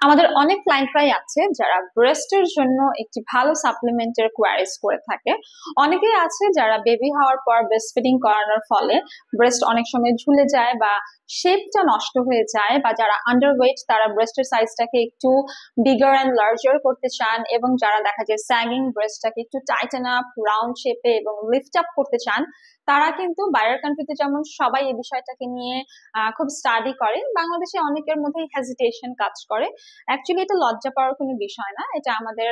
আমাদের অনেক ক্লায়েন্টরাই আছে যারা ব্রেস্টের জন্য একটি ভালো সাপ্লিমেন্টের কোয়ারিজ করে থাকে। অনেকেই আছে যারা বেবি হওয়ার পর ব্রেস্ট ফিডিং করানোর ফলে ব্রেস্ট অনেক সময় ঝুলে যায় বা শেপটা নষ্ট হয়ে যায়, বা যারা আন্ডারওয়েট তারা ব্রেস্টের সাইজটাকে একটু বিগার অ্যান্ড লার্জার করতে চান, এবং যারা দেখা যায় স্যাগিং ব্রেস্টটাকে একটু টাইটেন আপ রাউন্ড শেপে এবং লিফট আপ করতে চান, তারা কিন্তু বাইরের কান্ট্রিতে যেমন সবাই এই বিষয়টাকে নিয়ে খুব স্টাডি করে, বাংলাদেশে অনেকের মধ্যেই হেজিটেশন কাজ করে। অ্যাকচুয়ালি এটা লজ্জা পাওয়ার কোনো বিষয় না, এটা আমাদের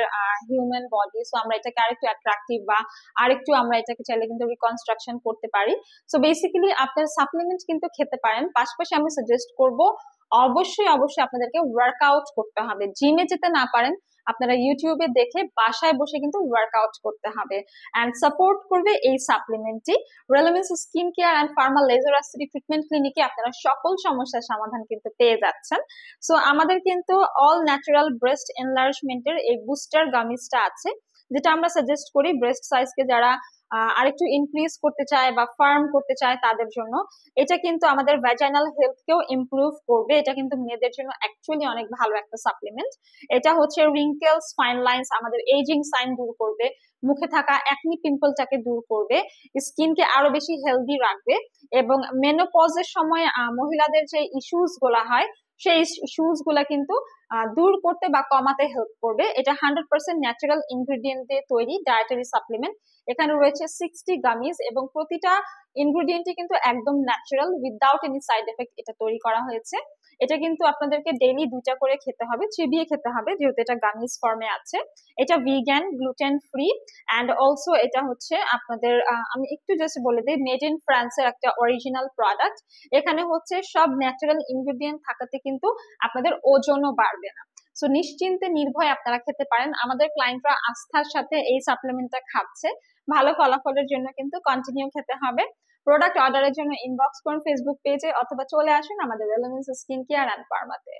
হিউম্যান বডি, সো আমরা এটাকে আরেকটু অ্যাট্রাকটিভ বা আরেকটু আমরা এটাকে চাইলে কিন্তু রিকনস্ট্রাকশন করতে পারি। সো বেসিক্যালি আপনার সাপ্লিমেন্ট কিন্তু খেতে পারেন, পাশাপাশি আমি সাজেস্ট করব অবশ্যই অবশ্যই আপনাদেরকে ওয়ার্কআউট করতে হবে। জিমে যেতে না পারেন, আপনারা ইউটিউবে দেখে বাসায় বসে কিন্তু ওয়ার্কআউট করতে হবে। অ্যান্ড সাপোর্ট করবে এই সাপ্লিমেন্টটি। Relevance skin care and pharma laser অ্যাসিডি ট্রিটমেন্ট ক্লিনিকে আপনারা সকল সমস্যার সমাধান কিন্তু পেয়ে যাচ্ছেন। সো আমাদের কিন্তু অল ন্যাচারাল ব্রেস্ট এনলার্জমেন্টের এই বুস্টার গামিজটা আছে, যেটা আমরা সাজেস্ট করি ব্রেস্ট সাইজকে যারা আরেকটু ইনক্রিজ করতে চায় বা ফার্ম করতে চায় তাদের জন্য। এটা কিন্তু আমাদের ভ্যাজাইনাল হেলথকেও ইমপ্রুভ করবে, এটা কিন্তু মেয়েদের জন্য অ্যাকচুয়ালি অনেক ভালো একটা সাপ্লিমেন্ট। এটা হচ্ছে রিঙ্কেলস, ফাইন লাইন্স, আমাদের এজিং সাইন দূর করবে, মুখে থাকা অ্যাকনি পিম্পলটাকে দূর করবে, স্কিনকে আরো বেশি হেলদি রাখবে, এবং মেনোপজের সময় মহিলাদের যে ইস্যুস গুলা হয় সেই ইস্যুস গুলা কিন্তু দূর করতে বা কমাতে হেল্প করবে। এটা 100% ন্যাচারাল ইনগ্রিডিয়েন্ট দিয়ে তৈরি ডায়েটারি সাপ্লিমেন্ট। এখানে রয়েছে 60 গামিজ, এবং প্রতিটা ইনগ্রিডিয়েন্টই কিন্তু একদম natural, without any side effect এটা তৈরি করা হয়েছে। এটা কিন্তু আপনাদেরকে ডেইলি 2টা করে খেতে হবে, চিবিয়ে খেতে হবে, যেহেতু এটা গামিজ ফর্মে আছে। এটা vegan, gluten free, and also এটা হচ্ছে আপনাদের আমি একটু জাস্ট বলে দিই, মেড ইন ফ্রান্সের একটা অরিজিনাল প্রোডাক্ট। এখানে হচ্ছে সব ন্যাচারাল ইনগ্রিডিয়েন্ট থাকাতে কিন্তু আপনাদের ওজনও বাড়বে না। সো নিশ্চিন্তে নির্ভয়ে আপনারা খেতে পারেন। আমাদের ক্লায়েন্টরা আস্থার সাথে এই সাপ্লিমেন্টটা খাচ্ছে, ভালো ফলাফলের জন্য কিন্তু কন্টিনিউ খেতে হবে। প্রোডাক্ট অর্ডারের জন্য ইনবক্স করুন ফেসবুক পেজে, অথবা চলে আসুন আমাদের রেলেভেন্স স্কিন কেয়ার অ্যান্ড ফার্মাতে।